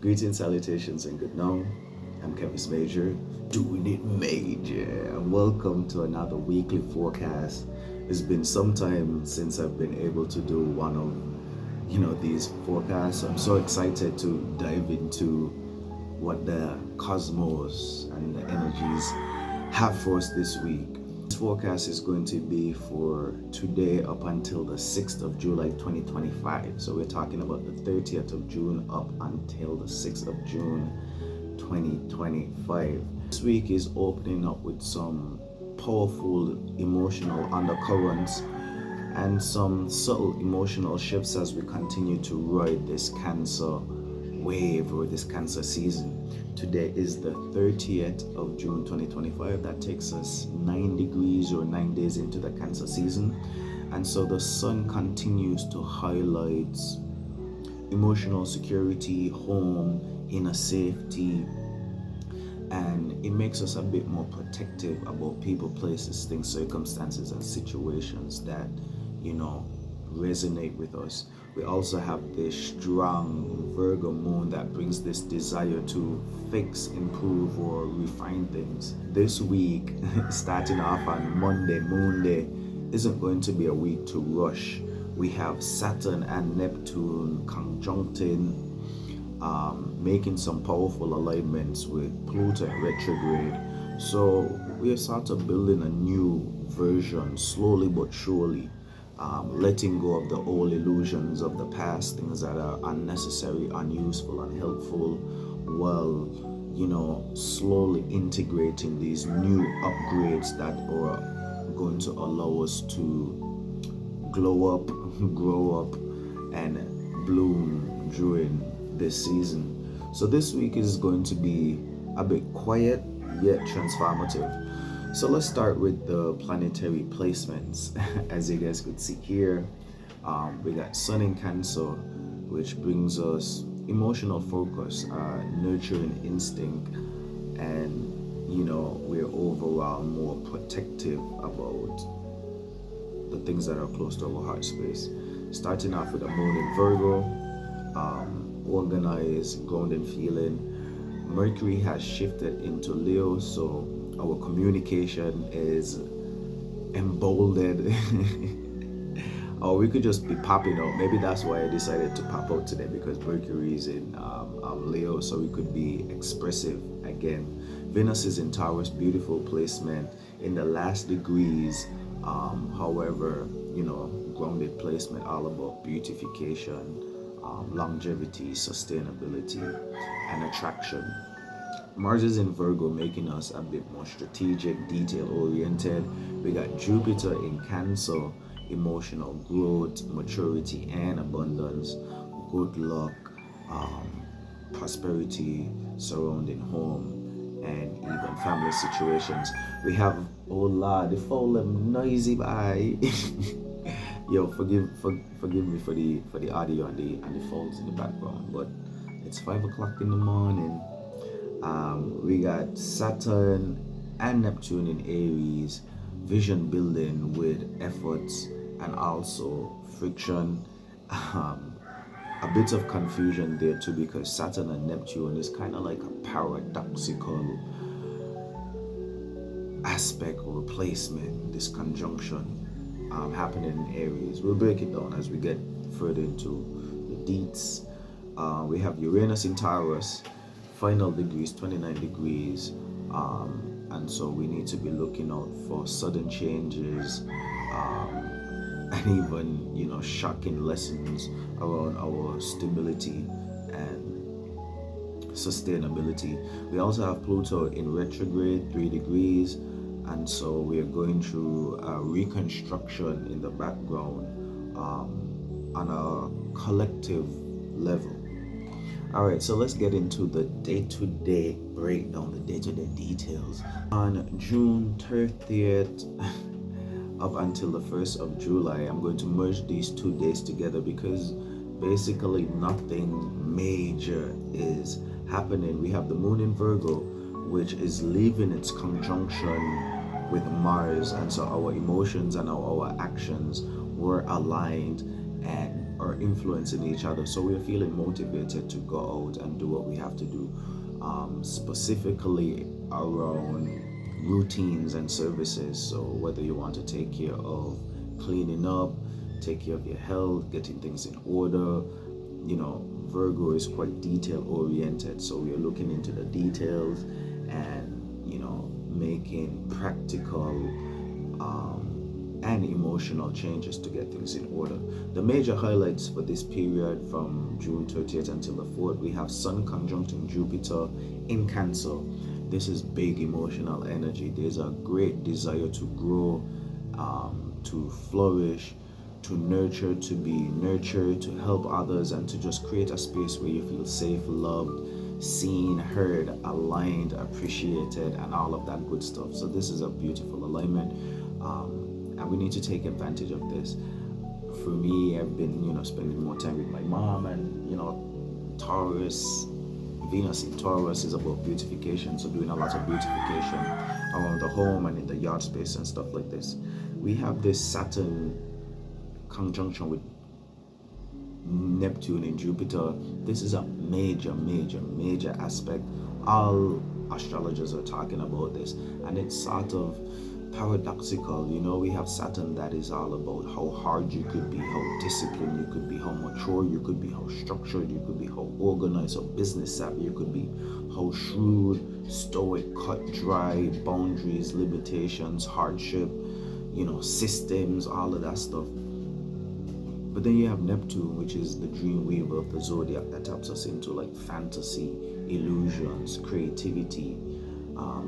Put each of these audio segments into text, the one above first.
Greetings, salutations, and good now. I'm Kevis Major, doing it major, and welcome to another weekly forecast. It's been some time since I've been able to do one of these forecasts. I'm so excited to dive into what the cosmos and the energies have for us this week. This forecast is going to be for today up until the 6th of July 2025. So we're talking about the 30th of June up until the 6th of June 2025. This week is opening up with some powerful emotional undercurrents and some subtle emotional shifts as we continue to ride this Cancer wave or this Cancer season. Today is the 30th of June 2025. That takes us 9 degrees or 9 days into the Cancer season. And so the sun continues to highlight emotional security, home, inner safety, and it makes us a bit more protective about people, places, things, circumstances, and situations that resonate with us. We also have this strong Virgo moon that brings this desire to fix, improve, or refine things. This week, starting off on Monday, Moon Day, isn't going to be a week to rush. We have Saturn and Neptune conjuncting, making some powerful alignments with Pluto retrograde. So we are sort of building a new version, slowly but surely. Letting go of the old illusions of the past, things that are unnecessary, unuseful, unhelpful, while slowly integrating these new upgrades that are going to allow us to glow up, grow up, and bloom during this season. So this week is going to be a bit quiet yet transformative. So let's start with the planetary placements. As you guys could see here, we got Sun in Cancer, which brings us emotional focus, nurturing instinct, and we're overall more protective about the things that are close to our heart space. Starting off with the Moon in Virgo, organized, grounded feeling. Mercury has shifted into Leo, so our communication is emboldened. Or we could just be popping out. Maybe that's why I decided to pop out today, because Mercury is in Leo, so we could be expressive again. Venus is in Taurus, beautiful placement in the last degrees. However, grounded placement, all about beautification, longevity, sustainability, and attraction. Mars is in Virgo, making us a bit more strategic, detail-oriented. We got Jupiter in Cancer, emotional growth, maturity, and abundance. Good luck, prosperity surrounding home, and even family situations. We have, oh Lord, the foul noisy by. Yo, forgive me for the audio and the fouls in the background, but it's 5 o'clock in the morning. We got Saturn and Neptune in Aries, vision building with efforts and also friction. A bit of confusion there too, because Saturn and Neptune is kind of like a paradoxical aspect or placement, this conjunction happening in Aries. We'll break it down as we get further into the deets. We have Uranus in Taurus, final degrees 29 degrees, and so we need to be looking out for sudden changes, and even shocking lessons around our stability and sustainability. We also have Pluto in retrograde 3 degrees, and so we are going through a reconstruction in the background, on a collective level. All right, so let's get into the day-to-day breakdown, the day-to-day details. On June 30th up until the 1st of July, I'm going to merge these 2 days together because basically nothing major is happening. We have the Moon in Virgo, which is leaving its conjunction with Mars, and so our emotions and our actions were aligned, and are influencing each other, so we're feeling motivated to go out and do what we have to do, specifically around routines and services. So whether you want to take care of cleaning up, take care of your health, getting things in order, Virgo is quite detail oriented, so we are looking into the details and making practical and emotional changes to get things in order. The major highlights for this period from June 30th until the 4th, we have Sun conjuncting Jupiter in Cancer. This is big emotional energy. There's a great desire to grow, to flourish, to nurture, to be nurtured, to help others, and to just create a space where you feel safe, loved, seen, heard, aligned, appreciated, and all of that good stuff. So this is a beautiful alignment, and we need to take advantage of this. For me, I've been, spending more time with my mom, and Taurus, Venus in Taurus is about beautification, so doing a lot of beautification around the home and in the yard space and stuff like this. We have this Saturn conjunction with Neptune in Jupiter. This is a major aspect. All astrologers are talking about this, and it's sort of paradoxical. We have Saturn that is all about how hard you could be, how disciplined you could be, how mature you could be, how structured you could be, how organized or business savvy you could be, how shrewd, stoic, cut dry, boundaries, limitations, hardship, systems, all of that stuff. But then you have Neptune, which is the dream weaver of the zodiac, that taps us into like fantasy, illusions, creativity,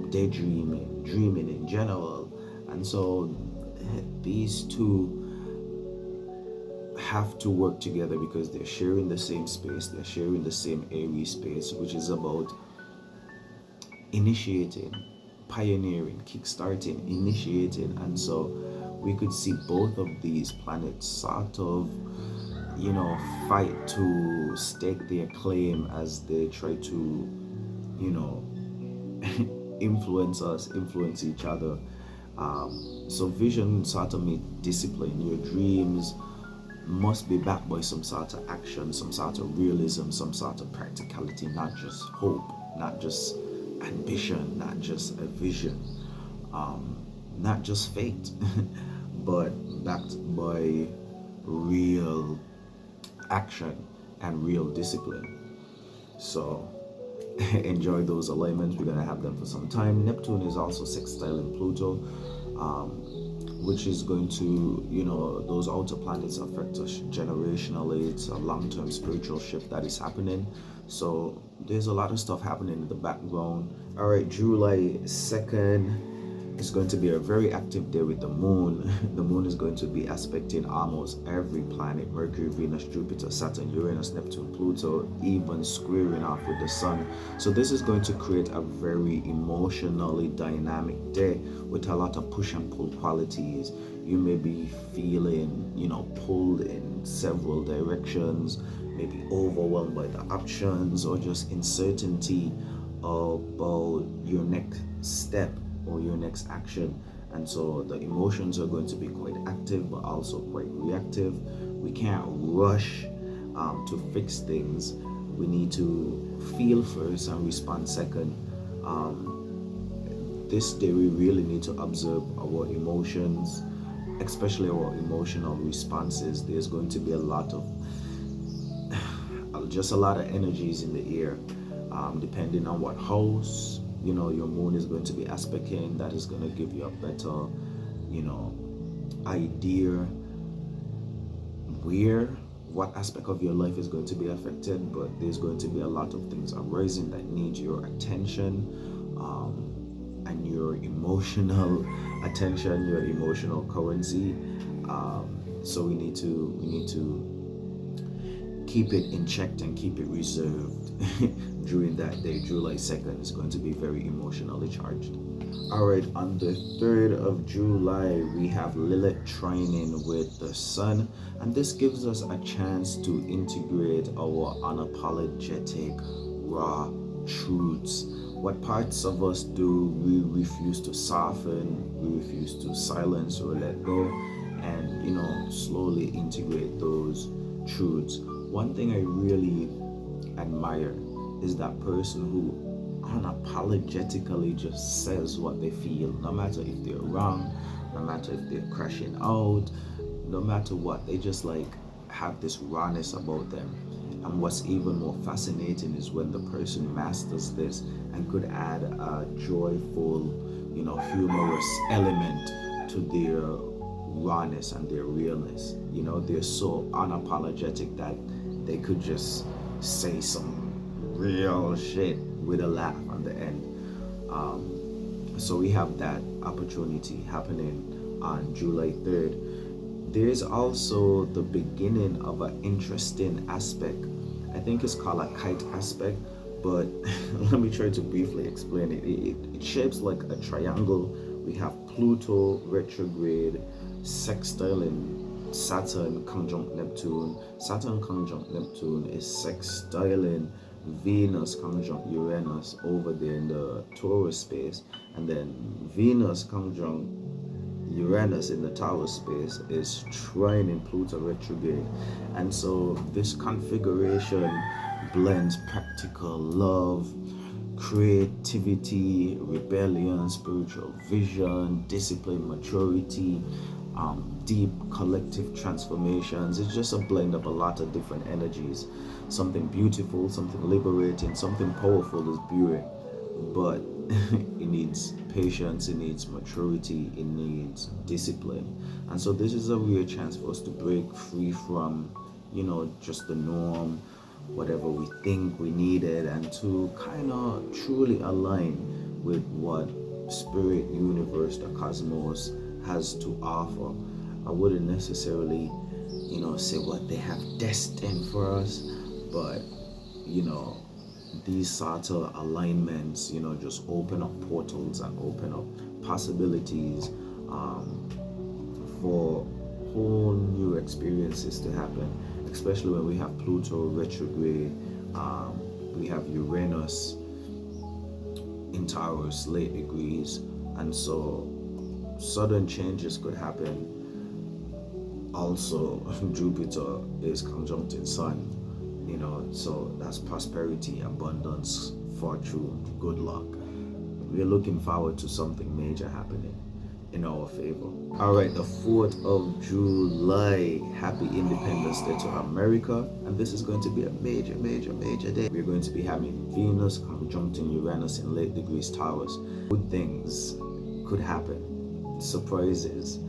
daydreaming, dreaming in general. And so these two have to work together because they're sharing the same space, they're sharing the same Aries space, which is about initiating, pioneering, kickstarting, initiating. And so we could see both of these planets sort of, fight to stake their claim as they try to, influence us, influence each other. So vision sort of means discipline. Your dreams must be backed by some sort of action, some sort of realism, some sort of practicality, not just hope, not just ambition, not just a vision, not just fate, but backed by real action and real discipline. So enjoy those alignments. We're going to have them for some time. Neptune is also sextile in Pluto, which is going to, those outer planets affect us generationally. It's a long-term spiritual shift that is happening. So there's a lot of stuff happening in the background. All right, July 2nd is going to be a very active day with the moon. The moon is going to be aspecting almost every planet: Mercury, Venus, Jupiter, Saturn, Uranus, Neptune, Pluto, even squaring off with the sun. So this is going to create a very emotionally dynamic day with a lot of push and pull qualities. You may be feeling, pulled in several directions, maybe overwhelmed by the options, or just uncertainty about your next step or your next action. And so the emotions are going to be quite active but also quite reactive. We can't rush to fix things. We need to feel first and respond second. This day we really need to observe our emotions, especially our emotional responses. There's going to be a lot of energies in the air, depending on what house your moon is going to be aspecting. That is going to give you a better idea what aspect of your life is going to be affected. But there's going to be a lot of things arising that need your attention, and your emotional attention, your emotional currency. So we need to keep it in check and keep it reserved during that day. July 2nd is going to be very emotionally charged. All right, on the 3rd of July, we have Lilith trining with the sun, and this gives us a chance to integrate our unapologetic, raw truths. What parts of us do we refuse to soften, we refuse to silence or let go, and slowly integrate those truths. One thing I really admire is that person who unapologetically just says what they feel, no matter if they're wrong, no matter if they're crashing out, no matter what. They just like have this rawness about them. And what's even more fascinating is when the person masters this and could add a joyful, humorous element to their rawness and their realness. They're so unapologetic that they could just say some real shit with a laugh on the end. So we have that opportunity happening on July 3rd. There's also the beginning of an interesting aspect. I think it's called a kite aspect, but let me try to briefly explain it. It shapes like a triangle. We have Pluto retrograde, sextiling Saturn conjunct Neptune. Saturn conjunct Neptune is sextiling Venus conjunct Uranus over there in the Taurus space, and then Venus conjunct Uranus in the Taurus space is trining Pluto retrograde. And so this configuration blends practical love, creativity, rebellion, spiritual vision, discipline, maturity, deep collective transformations. It's just a blend of a lot of different energies. Something beautiful, something liberating, something powerful is brewing, but it needs patience, it needs maturity, it needs discipline. And so this is a real chance for us to break free from, just the norm, whatever we think we needed, and to kind of truly align with what spirit, universe, the cosmos has to offer. I wouldn't necessarily, say what they have destined for us, but, these sort of alignments, just open up portals and open up possibilities for whole new experiences to happen, especially when we have Pluto retrograde, we have Uranus in Taurus late degrees, and so sudden changes could happen. Also, Jupiter is conjuncting Sun, so that's prosperity, abundance, fortune, good luck. We're looking forward to something major happening in our favor. All right, the 4th of July, happy Independence Day to America. And this is going to be a major, major, major day. We're going to be having Venus conjuncting Uranus in late degrees Taurus. Good things could happen, surprises,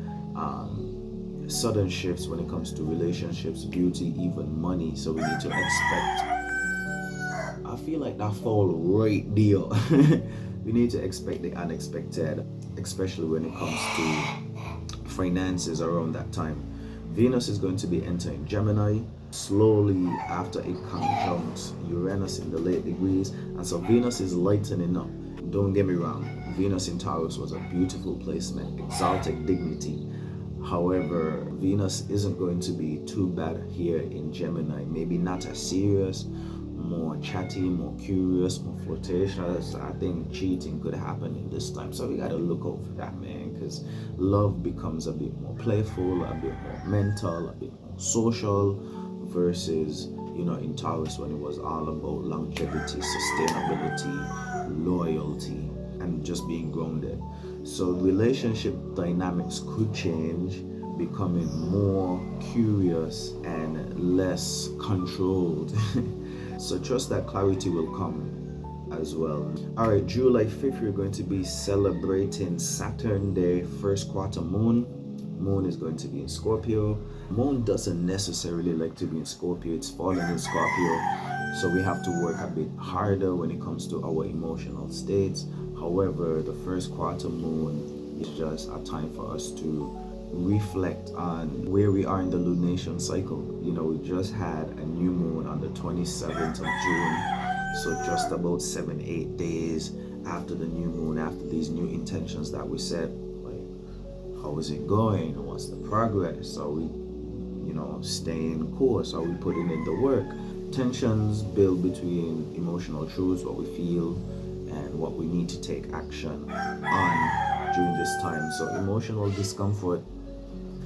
sudden shifts when it comes to relationships, beauty, even money. So we need to expect, I feel like that fall right deal. We need to expect the unexpected, especially when it comes to finances around that time. Venus is going to be entering Gemini slowly after it conjuncts Uranus in the late degrees, and so Venus is lightening up. Don't get me wrong, Venus in Taurus was a beautiful placement, exalted dignity. However, Venus isn't going to be too bad here in Gemini. Maybe not as serious, more chatty, more curious, more flirtatious. I think cheating could happen in this time. So we got to look out for that, man, because love becomes a bit more playful, a bit more mental, a bit more social versus, in Taurus when it was all about longevity, sustainability, loyalty, and just being grounded. So relationship dynamics could change, becoming more curious and less controlled. So trust that clarity will come as well. All right, July 5th, we're going to be celebrating Saturn Day, first quarter moon. Moon is going to be in Scorpio. Moon doesn't necessarily like to be in Scorpio. It's falling in Scorpio. So we have to work a bit harder when it comes to our emotional states. However, the first quarter moon is just a time for us to reflect on where we are in the lunation cycle. We just had a new moon on the 27th of June. So just about 7-8 days after the new moon, after these new intentions that we set, like, how is it going? What's the progress? Are we, staying course? Are we putting in the work? Tensions build between emotional truths, what we feel, and what we need to take action on during this time. So emotional discomfort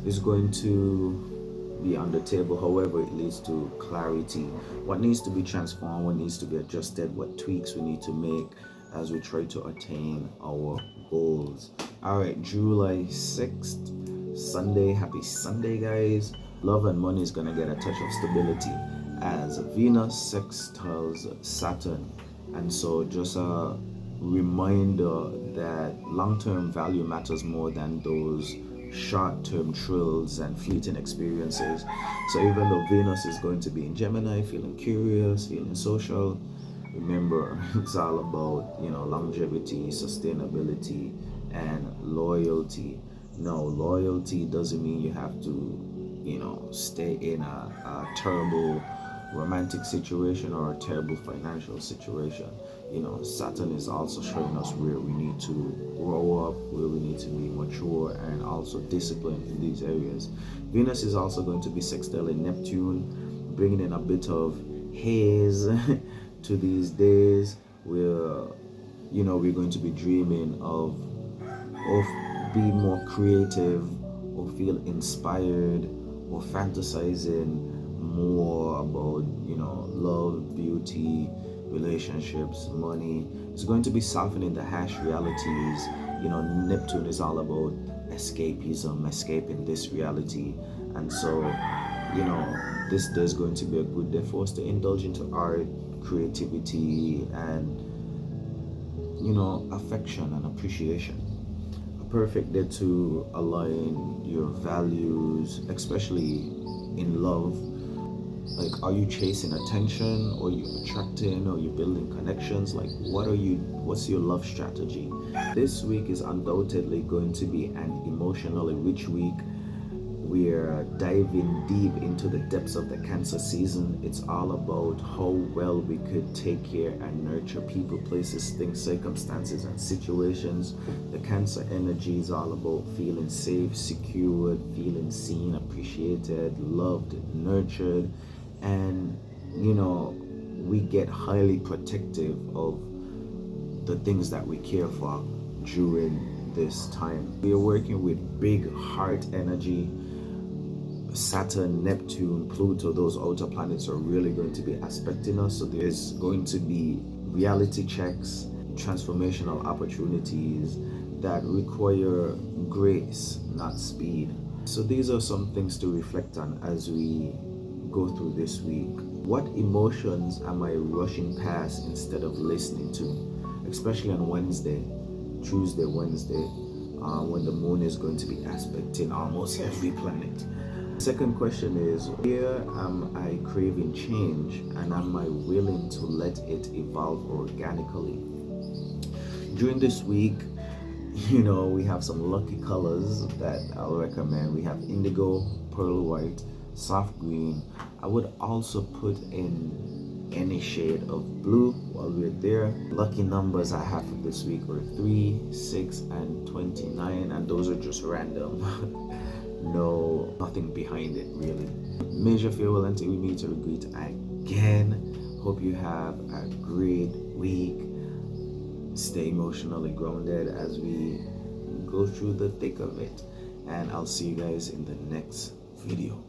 is going to be on the table. However, it leads to clarity. What needs to be transformed, what needs to be adjusted, what tweaks we need to make as we try to attain our goals. All right, July 6th, Sunday. Happy Sunday, guys. Love and money is going to get a touch of stability as Venus sextiles Saturn. And so just a reminder that long-term value matters more than those short-term thrills and fleeting experiences. So even though Venus is going to be in Gemini, feeling curious, feeling social, remember it's all about, longevity, sustainability, and loyalty. No, loyalty doesn't mean you have to stay in a terrible romantic situation or a terrible financial situation. Saturn is also showing us where we need to grow up, where we need to be mature and also disciplined in these areas. Venus is also going to be sextile in Neptune, bringing in a bit of haze to these days where we're going to be dreaming of being more creative or feel inspired or fantasizing more about love, beauty, relationships, money. It's going to be softening the harsh realities. Neptune is all about escapism, escaping this reality. And so this day is going to be a good day for us to indulge into art, creativity, and affection and appreciation. A perfect day to align your values, especially in love. Like, are you chasing attention, or are you attracting, or are you building connections? Like, what's your love strategy? This week is undoubtedly going to be an emotionally rich week. We're diving deep into the depths of the Cancer season. It's all about how well we could take care and nurture people, places, things, circumstances, and situations. The Cancer energy is all about feeling safe, secured, feeling seen, appreciated, loved, nurtured. And we get highly protective of the things that we care for during this time. We are working with big heart energy. Saturn, Neptune, Pluto, those outer planets are really going to be aspecting us. So there's going to be reality checks, transformational opportunities that require grace, not speed. So these are some things to reflect on as we go through this week. What emotions am I rushing past instead of listening to? Especially on Wednesday, Tuesday, Wednesday, when the moon is going to be aspecting almost every planet. Second question is, where am I craving change, and am I willing to let it evolve organically? During this week, we have some lucky colors that I'll recommend. We have indigo, pearl white, soft green. I would also put in any shade of blue while we're there. Lucky numbers I have for this week were 3, 6, and 29, and those are just random. Nothing behind it really. Major farewell until we meet or greet again. Hope you have a great week. Stay emotionally grounded as we go through the thick of it, and I'll see you guys in the next video.